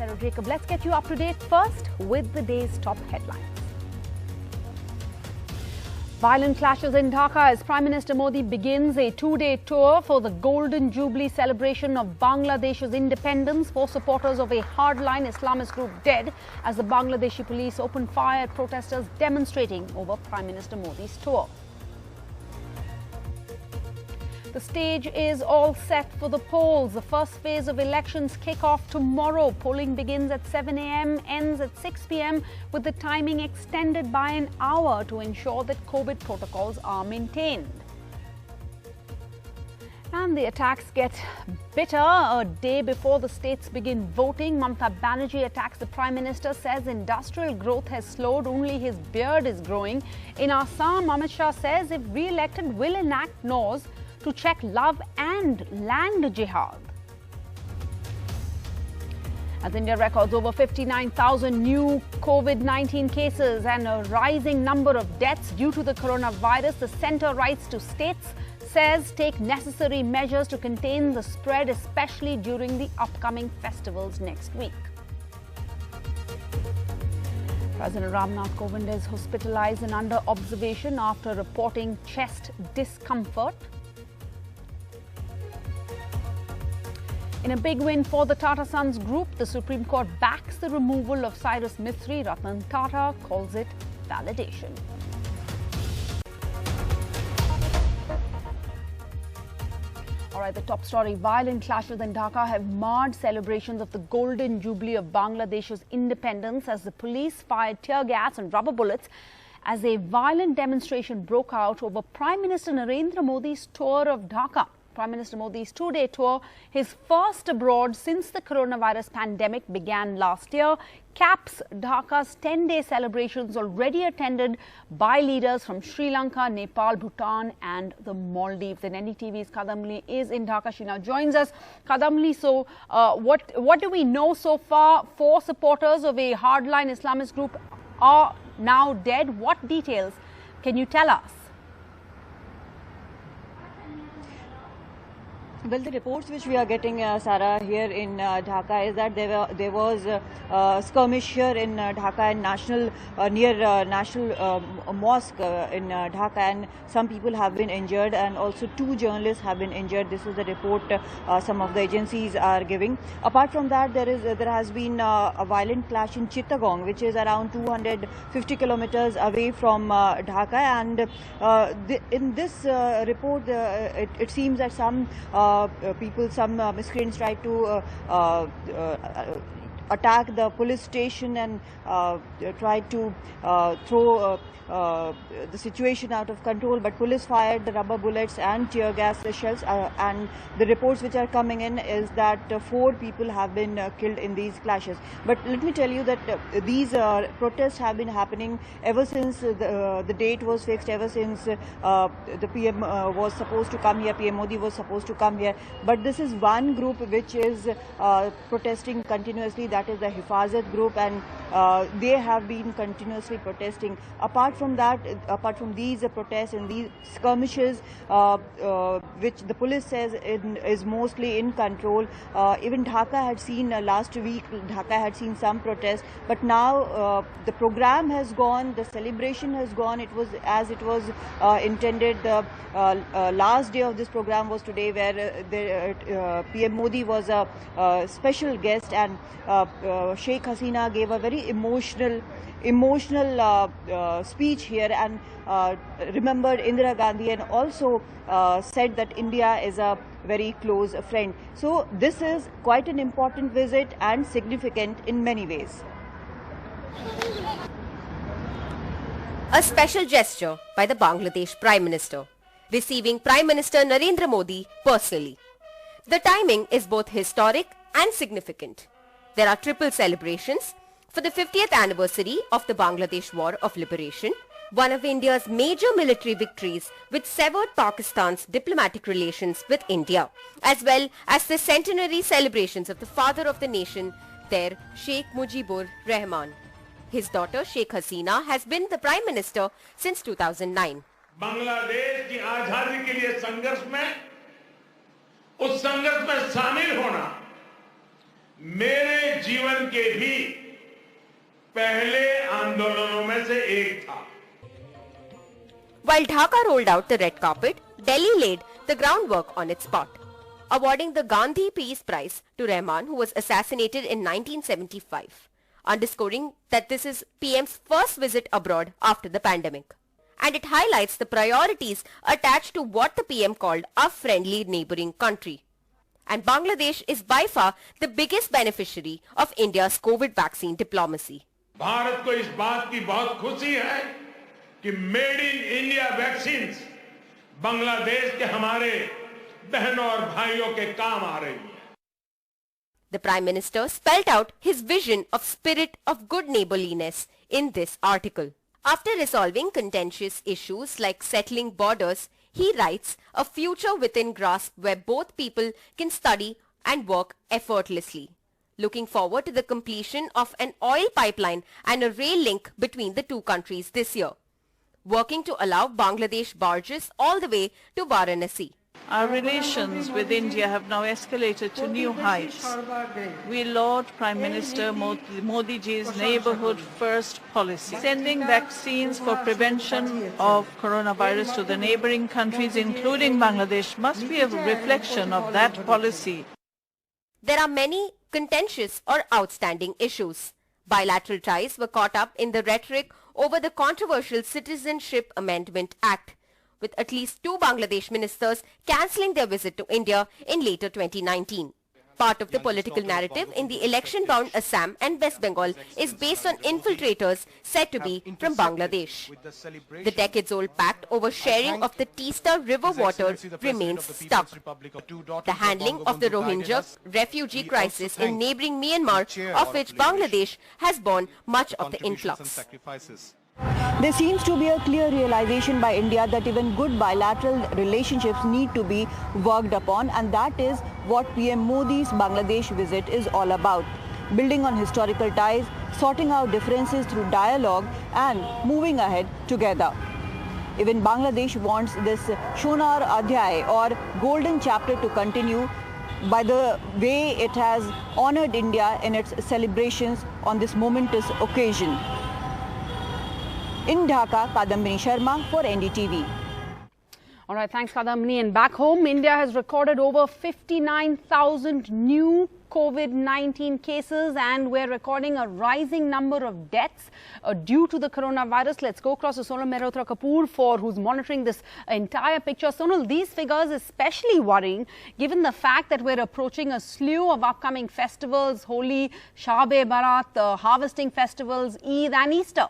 Sarah Jacob. Let's get you up to date first with the day's top headlines. Violent clashes in Dhaka as Prime Minister Modi begins a two-day tour for the Golden Jubilee celebration of Bangladesh's independence. 4 supporters of a hardline Islamist group dead as the Bangladeshi police opened fire at protesters demonstrating over Prime Minister Modi's tour. The stage is all set for the polls. The first phase of elections kick off tomorrow. Polling begins at 7 a.m, ends at 6 p.m, with the timing extended by an hour to ensure that COVID protocols are maintained. And the attacks get bitter. A day before the states begin voting, Mamata Banerjee attacks the Prime Minister, says industrial growth has slowed, only his beard is growing. In Assam, Amit Shah says if re-elected will enact laws to check love and land jihad. As India records over 59,000 new COVID-19 cases and a rising number of deaths due to the coronavirus, the centre writes to states, says take necessary measures to contain the spread, especially during the upcoming festivals next week. President Ramnath Kovind is hospitalized and under observation after reporting chest discomfort. In a big win for the Tata Sons Group, the Supreme Court backs the removal of Cyrus Mistry. Ratan Tata calls it validation. All right, the top story. Violent clashes in Dhaka have marred celebrations of the Golden Jubilee of Bangladesh's independence as the police fired tear gas and rubber bullets as a violent demonstration broke out over Prime Minister Narendra Modi's tour of Dhaka. Prime Minister Modi's two-day tour, his first abroad since the coronavirus pandemic began last year, caps Dhaka's 10-day celebrations already attended by leaders from Sri Lanka, Nepal, Bhutan and the Maldives. And NDTV's Kadamli is in Dhaka. She now joins us. Kadamli, so what do we know so far? 4 supporters of a hardline Islamist group are now dead. What details can you tell us? Well, the reports which we are getting, Sarah, here in Dhaka is that there was a skirmish here in Dhaka and near National Mosque in Dhaka, and some people have been injured, and also 2 journalists have been injured. This is the report some of the agencies are giving. Apart from that, there has been a violent clash in Chittagong, which is around 250 kilometers away from Dhaka, and in this report, it seems that some miscreants tried to attack the police station and tried to throw the situation out of control, but police fired the rubber bullets and tear gas shells, and the reports which are coming in is that 4 people have been killed in these clashes. But let me tell you that these protests have been happening ever since the date was fixed, ever since the PM was supposed to come here, PM Modi was supposed to come here. But this is one group which is protesting continuously, that is the Hifazat group, and they have been continuously protesting. Apart from that, apart from these protests and these skirmishes, which the police says is mostly in control, even Dhaka had seen last week, Dhaka had seen some protests, but now the program has gone, the celebration has gone. It was as it was intended. The last day of this program was today, where PM Modi was a special guest, and Sheikh Hasina gave a very emotional speech here, and remembered Indira Gandhi, and also said that India is a very close friend. So this is quite an important visit and significant in many ways. A special gesture by the Bangladesh Prime Minister, receiving Prime Minister Narendra Modi personally. The timing is both historic and significant. There are triple celebrations for the 50th anniversary of the Bangladesh War of Liberation, one of India's major military victories which severed Pakistan's diplomatic relations with India, as well as the centenary celebrations of the father of the nation, their Sheikh Mujibur Rahman. His daughter Sheikh Hasina has been the Prime Minister since 2009. Bangladesh की आजादी के लिए संघर्ष में, उस संघर्ष में शामिल होना मेरे जीवन के भी पहले आंदोलनों में से एक था. While Dhaka rolled out the red carpet, Delhi laid the groundwork on its spot, awarding the Gandhi Peace Prize to Rahman, who was assassinated in 1975, underscoring that this is PM's first visit abroad after the pandemic. And it highlights the priorities attached to what the PM called a friendly neighboring country. And Bangladesh is by far the biggest beneficiary of India's COVID vaccine diplomacy. Bharat को इस बात की बहुत खुशी है कि made in India vaccine Bangladesh के हमारे बहनों और भाइयों के काम आ रही है. The Prime Minister spelled out his vision of spirit of good neighborliness in this article. After resolving contentious issues like settling borders, he writes a future within grasp where both people can study and work effortlessly. Looking forward to the completion of an oil pipeline and a rail link between the two countries this year. Working to allow Bangladesh barges all the way to Varanasi. Our relations with India have now escalated to new heights. We laud Prime Minister Modi ji's neighborhood first policy. Sending vaccines for prevention of coronavirus to the neighboring countries, including Bangladesh, must be a reflection of that policy. There are many contentious or outstanding issues. Bilateral ties were caught up in the rhetoric over the controversial Citizenship Amendment Act, with at least two Bangladesh ministers cancelling their visit to India in later 2019. Part of the political narrative in the election-bound Assam and West Bengal is based on infiltrators said to be from Bangladesh. The decades-old pact over sharing of the Teesta river water remains stuck. The handling of the Rohingya refugee crisis in neighbouring Myanmar, of which Bangladesh has borne much of the influx. There seems to be a clear realization by India that even good bilateral relationships need to be worked upon, and that is what PM Modi's Bangladesh visit is all about. Building on historical ties, sorting out differences through dialogue and moving ahead together. Even Bangladesh wants this Shonar Adhyay or golden chapter to continue by the way it has honoured India in its celebrations on this momentous occasion. In Dhaka, Kadambini Sharma for NDTV. All right, thanks Kadambini. And back home, India has recorded over 59,000 new COVID-19 cases, and we're recording a rising number of deaths due to the coronavirus. Let's go across to Sonal Mehrotra Kapoor who's monitoring this entire picture. Sonal, these figures especially worrying given the fact that we're approaching a slew of upcoming festivals: Holi, Shab-e-Barat, harvesting festivals, Eid and Easter.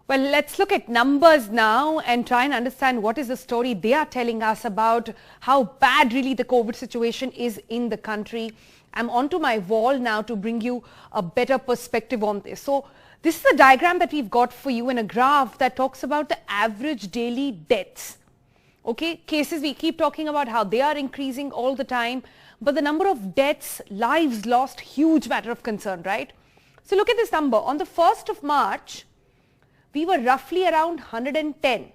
Well, let's look at numbers now and try and understand what is the story they are telling us about how bad really the COVID situation is in the country. I'm onto my wall now to bring you a better perspective on this. So this is a diagram that we've got for you in a graph that talks about the average daily deaths. Okay, cases, we keep talking about how they are increasing all the time, but the number of deaths, lives lost, huge matter of concern, right? So look at this number. On the 1st of March, we were roughly around 110.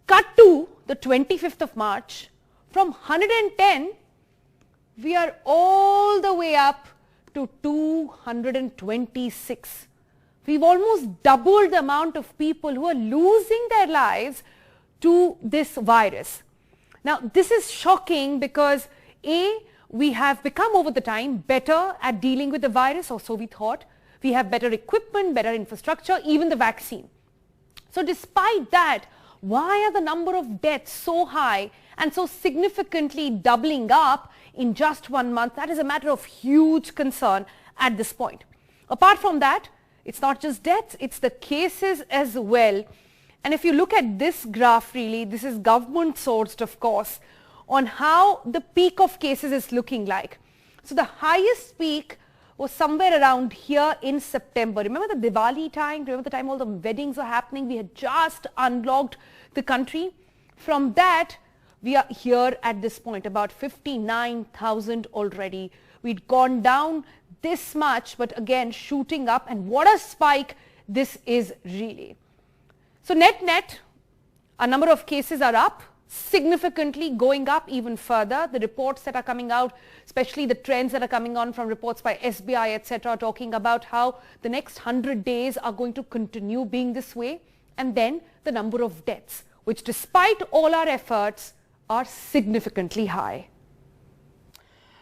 Cut to the 25th of March, from 110, we are all the way up to 226. We've almost doubled the amount of people who are losing their lives to this virus. Now, this is shocking because A, we have become over the time better at dealing with the virus, or so we thought. We have better equipment, better infrastructure, even the vaccine. So despite that, why are the number of deaths so high and so significantly doubling up in just 1 month? That is a matter of huge concern at this point. Apart from that, it's not just deaths, it's the cases as well. And if you look at this graph, really, this is government sourced, of course, on how the peak of cases is looking like. So the highest peak was somewhere around here in September. Remember the Diwali time? Remember the time all the weddings were happening? We had just unlocked the country. From that, we are here at this point, about 59,000 already. We'd gone down this much, but again, shooting up. And what a spike this is really. So net, our number of cases are up significantly going up even further. The reports that are coming out, especially the trends that are coming on from reports by SBI, etc., talking about how the next 100 days are going to continue being this way. And then the number of deaths, which despite all our efforts are significantly high.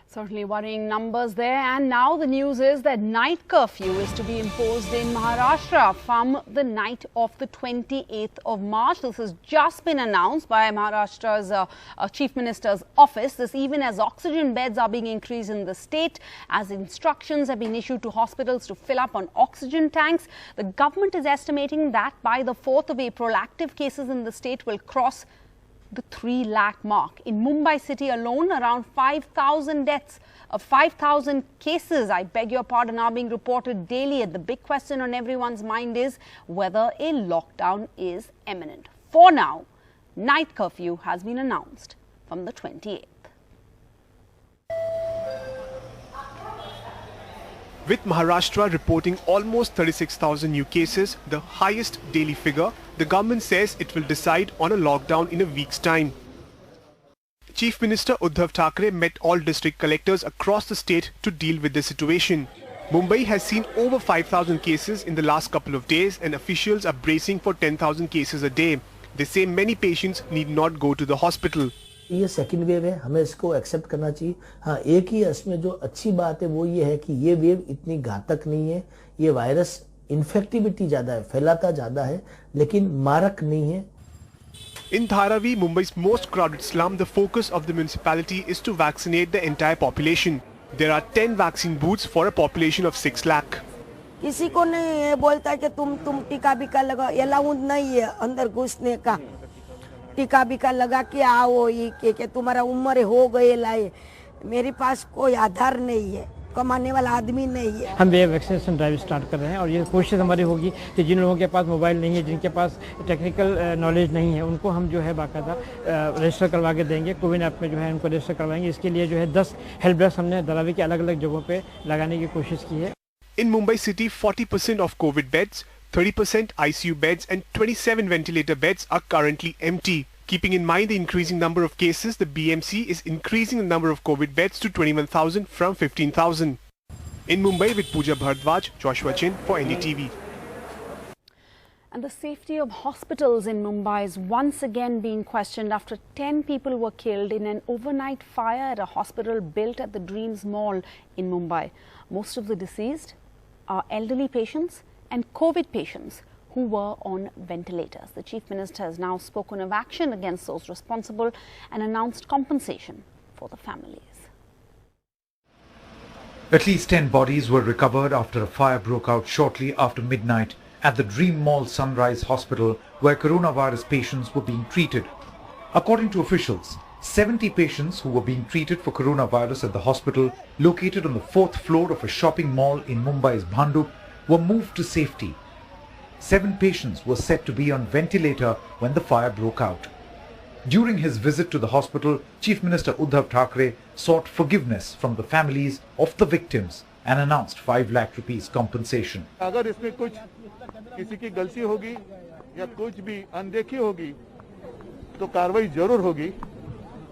Certainly worrying numbers there. And now the news is that night curfew is to be imposed in Maharashtra from the night of the 28th of March. This has just been announced by Maharashtra's Chief Minister's office. This even as oxygen beds are being increased in the state, as instructions have been issued to hospitals to fill up on oxygen tanks. The government is estimating that by the 4th of April, active cases in the state will cross the 3 lakh mark. In Mumbai city alone, around 5,000 deaths, 5,000 cases, I beg your pardon, are being reported daily. And the big question on everyone's mind is whether a lockdown is imminent. For now, night curfew has been announced from the 28th. With Maharashtra reporting almost 36,000 new cases, the highest daily figure, the government says it will decide on a lockdown in a week's time. Chief Minister Uddhav Thackeray met all district collectors across the state to deal with the situation. Mumbai has seen over 5,000 cases in the last couple of days and officials are bracing for 10,000 cases a day. They say many patients need not go to the hospital. ये second wave है, हमें इसको accept करना चाहिए. हाँ, एक ही इसमें जो अच्छी बात है वो ये है कि ये वेव इतनी घातक नहीं है. ये वायरस इन्फेक्टिविटी ज्यादा है, फैलाता ज्यादा है, लेकिन मारक नहीं है. In Dharavi, Mumbai's most crowded slum, the focus of the municipality is to vaccinate the entire population. There are 10 vaccine booths for a population of 6 lakh. किसी को नहीं बोलता है कि तुम टीका बिका लगा, अलाउड नहीं है अंदर घुसने का. टीका बिका लगा के आओ, ये कि तुम्हारा उम्र हो गए लाए. मेरे पास कोई आधार नहीं है, कमाने वाला आदमी नहीं है. हम ये वैक्सीनेशन ड्राइव स्टार्ट कर रहे हैं और ये कोशिश हमारी होगी कि जिन लोगों के पास मोबाइल नहीं है, जिनके पास टेक्निकल नॉलेज नहीं है, उनको हम जो है बाकायदा रजिस्टर करवा के देंगे. कोविन ऐप में जो है उनको रजिस्टर करवाएंगे. इसके लिए जो है 10 हेल्प डेस्क हमने धारावी के अलग अलग जगहों पे लगाने की कोशिश की है. In Mumbai city, 40% of COVID beds, 30% ICU beds and 27 ventilator beds are currently empty. Keeping in mind the increasing number of cases, the BMC is increasing the number of COVID beds to 21,000 from 15,000. In Mumbai with Pooja Bhardwaj, Joshua Chin for NDTV. And the safety of hospitals in Mumbai is once again being questioned after 10 people were killed in an overnight fire at a hospital built at the Dreams Mall in Mumbai. Most of the deceased are elderly patients and COVID patients who were on ventilators. The Chief Minister has now spoken of action against those responsible and announced compensation for the families. At least 10 bodies were recovered after a fire broke out shortly after midnight at the Dream Mall Sunrise Hospital where coronavirus patients were being treated. According to officials, 70 patients who were being treated for coronavirus at the hospital located on the 4th floor of a shopping mall in Mumbai's Bhandup were moved to safety. 7 patients were said to be on ventilator when the fire broke out. During his visit to the hospital, Chief Minister Uddhav Thackeray sought forgiveness from the families of the victims and announced 5 lakh rupees compensation. अगर इसमें कुछ किसी की गलती होगी या कुछ भी अनदेखी होगी तो कार्रवाई जरूर होगी,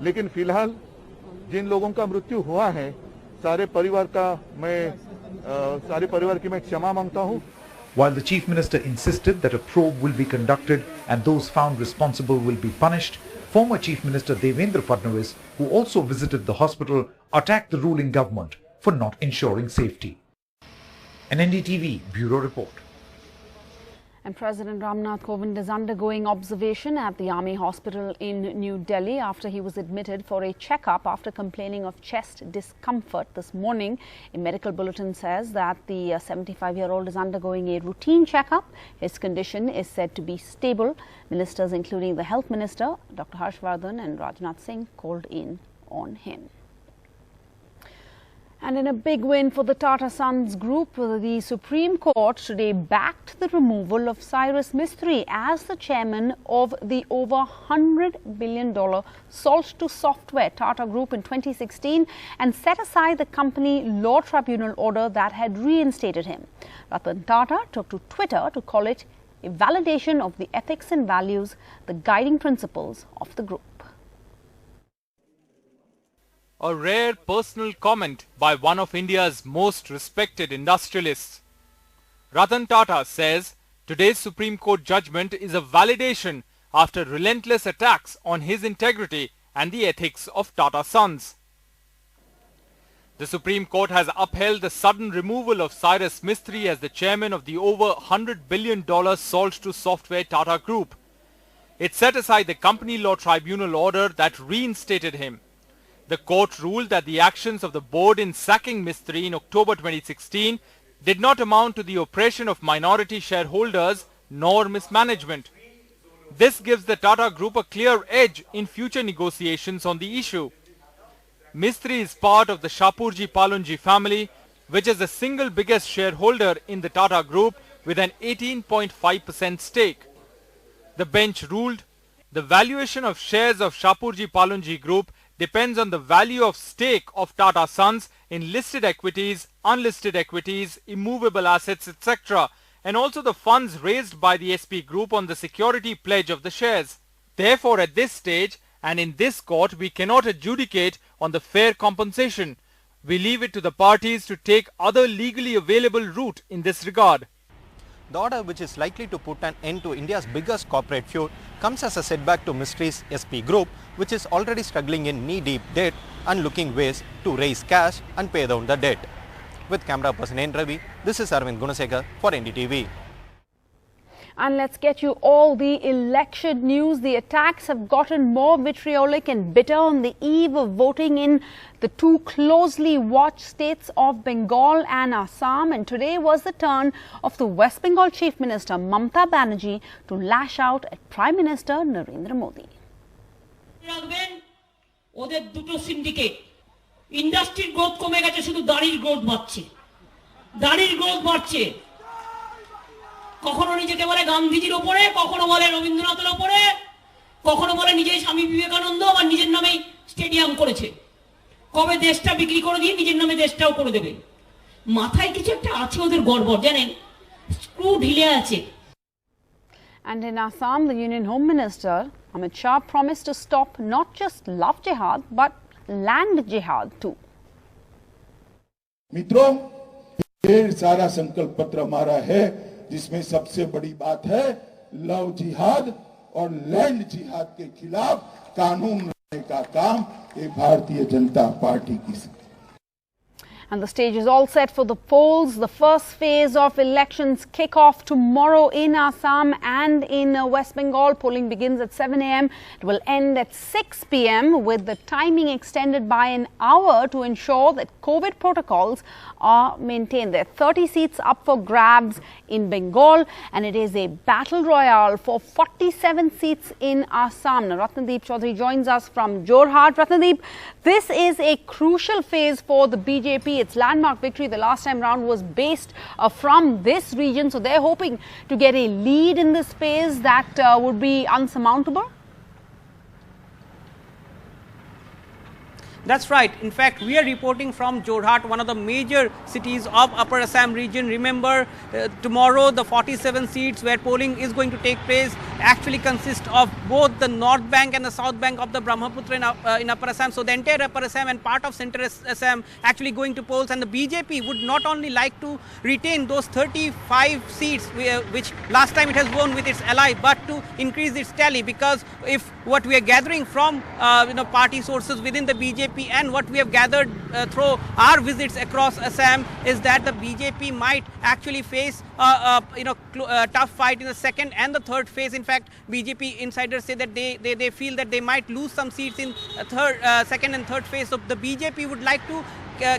लेकिन फिलहाल जिन लोगों का मृत्यु हुआ है सारे परिवार की मैं क्षमा मांगता हूं. While the Chief Minister insisted that a probe will be conducted and those found responsible will be punished, former Chief Minister Devendra Fadnavis, who also visited the hospital, attacked the ruling government for not ensuring safety. An NDTV Bureau Report. And President Ramnath Kovind is undergoing observation at the Army Hospital in New Delhi after he was admitted for a checkup after complaining of chest discomfort this morning. A medical bulletin says that the 75-year-old is undergoing a routine checkup. His condition is said to be stable. Ministers including the Health Minister, Dr. Harshvardhan and Rajnath Singh called in on him. And in a big win for the Tata Sons Group, the Supreme Court today backed the removal of Cyrus Mistry as the chairman of the over $100 billion salt-to-software Tata Group in 2016 and set aside the company law tribunal order that had reinstated him. Ratan Tata took to Twitter to call it a validation of the ethics and values, the guiding principles of the group. A rare personal comment by one of India's most respected industrialists. Ratan Tata says today's Supreme Court judgment is a validation after relentless attacks on his integrity and the ethics of Tata Sons. The Supreme Court has upheld the sudden removal of Cyrus Mistry as the chairman of the over $100 billion salt-to-software Tata Group. It set aside the Company Law Tribunal order that reinstated him. The court ruled that the actions of the board in sacking Mistry in October 2016 did not amount to the oppression of minority shareholders nor mismanagement. This gives the Tata Group a clear edge in future negotiations on the issue. Mistry is part of the Shapurji Palonji family, which is the single biggest shareholder in the Tata Group with an 18.5% stake. The bench ruled the valuation of shares of Shapurji Palonji Group depends on the value of stake of Tata Sons in listed equities, unlisted equities, immovable assets, etc., and also the funds raised by the SP Group on the security pledge of the shares. Therefore, at this stage and in this court, we cannot adjudicate on the fair compensation. We leave it to the parties to take other legally available route in this regard. The order, which is likely to put an end to India's biggest corporate feud, comes as a setback to Mistry's SP Group, which is already struggling in knee-deep debt and looking ways to raise cash and pay down the debt. With camera person NDTV, this is Arvind Gunasekar for NDTV. And let's get you all the election news. The attacks have gotten more vitriolic and bitter on the eve of voting in the two closely watched states of Bengal and Assam. And today was the turn of the West Bengal Chief Minister Mamata Banerjee to lash out at Prime Minister Narendra Modi. ওদের দুটো syndicate ইন্ডাস্ট্রির growth কমে গেছে, শুধু দাড়ির growth বাড়ছে, দাড়ির growth বাড়ছে। কখনো নিজেকে বলে গান্ধীজির উপরে, কখনো বলে রবীন্দ্রনাথের উপরে, কখনো বলে নিজেই স্বামী বিবেকানন্দ আবার নিজের নামেই স্টেডিয়াম করেছে। কবে দেশটা বিক্রি করে দিয়ে নিজের নামে দেশটাও করে দেবে। মাথায় কিছু একটা আছে ওদের গড়বড়, জানেন, স্ক্রু ঢিলে আছে। And in Assam, the Union Home Minister Amit Shah promised to stop not just love jihad but land jihad too. मित्रों, ढेर सारा संकल्प पत्र हमारा है, जिसमें सबसे बड़ी बात है लव जिहाद और लैंड जिहाद के खिलाफ कानून लाने का काम ये भारतीय जनता पार्टी की। And the stage is all set for the polls. The first phase of elections kick off tomorrow in Assam and in West Bengal. Polling begins at 7 a.m. It will end at 6 p.m. with the timing extended by an hour to ensure that COVID protocols are maintained. There are 30 seats up for grabs in Bengal, and it is a battle royale for 47 seats in Assam. Now, Ratnadeep Chaudhary joins us from Jorhat. Ratnadeep, this is a crucial phase for the BJP. Its landmark victory the last time round was based from this region. So they're hoping to get a lead in this phase that would be unsurmountable. That's right. In fact, we are reporting from Jorhat, one of the major cities of Upper Assam region. Remember, tomorrow the 47 seats where polling is going to take place actually consist of both the north bank and the south bank of the Brahmaputra in Upper Assam. So the entire Upper Assam and part of Central Assam actually going to polls, and the BJP would not only like to retain those 35 seats which last time it has won with its ally, but to increase its tally, because if what we are gathering from party sources within the BJP and what we have gathered through our visits across Assam is that the BJP might actually face a tough fight in the second and the third phase. In fact, BJP insiders say that they feel that they might lose some seats in second and third phase. So the BJP would like to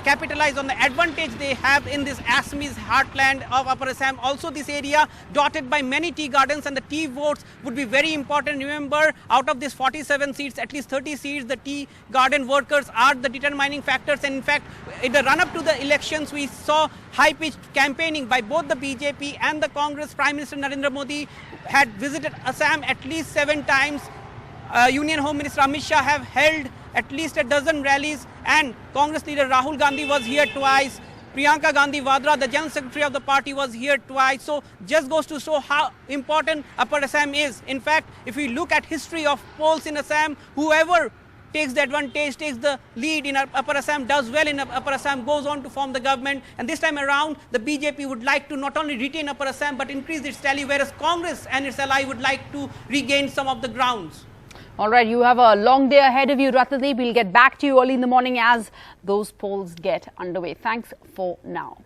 capitalize on the advantage they have in this Assamese heartland of Upper Assam. Also, this area dotted by many tea gardens, and the tea votes would be very important. Remember, out of these 47 seats, at least 30 seats, the tea garden workers are the determining factors. And in fact, in the run-up to the elections, we saw high-pitched campaigning by both the BJP and the Congress. Prime Minister Narendra Modi had visited Assam at least 7 times. Union Home Minister Amit Shah have held at least a dozen rallies, and Congress leader Rahul Gandhi was here twice. Priyanka Gandhi Vadra, the General Secretary of the party, was here twice. So just goes to show how important Upper Assam is. In fact, if we look at history of polls in Assam, whoever takes the advantage, takes the lead in Upper Assam, does well in Upper Assam, goes on to form the government. And this time around, the BJP would like to not only retain Upper Assam but increase its tally, whereas Congress and its ally would like to regain some of the grounds. All right, you have a long day ahead of you, Ratnadeep. We'll get back to you early in the morning as those polls get underway. Thanks for now.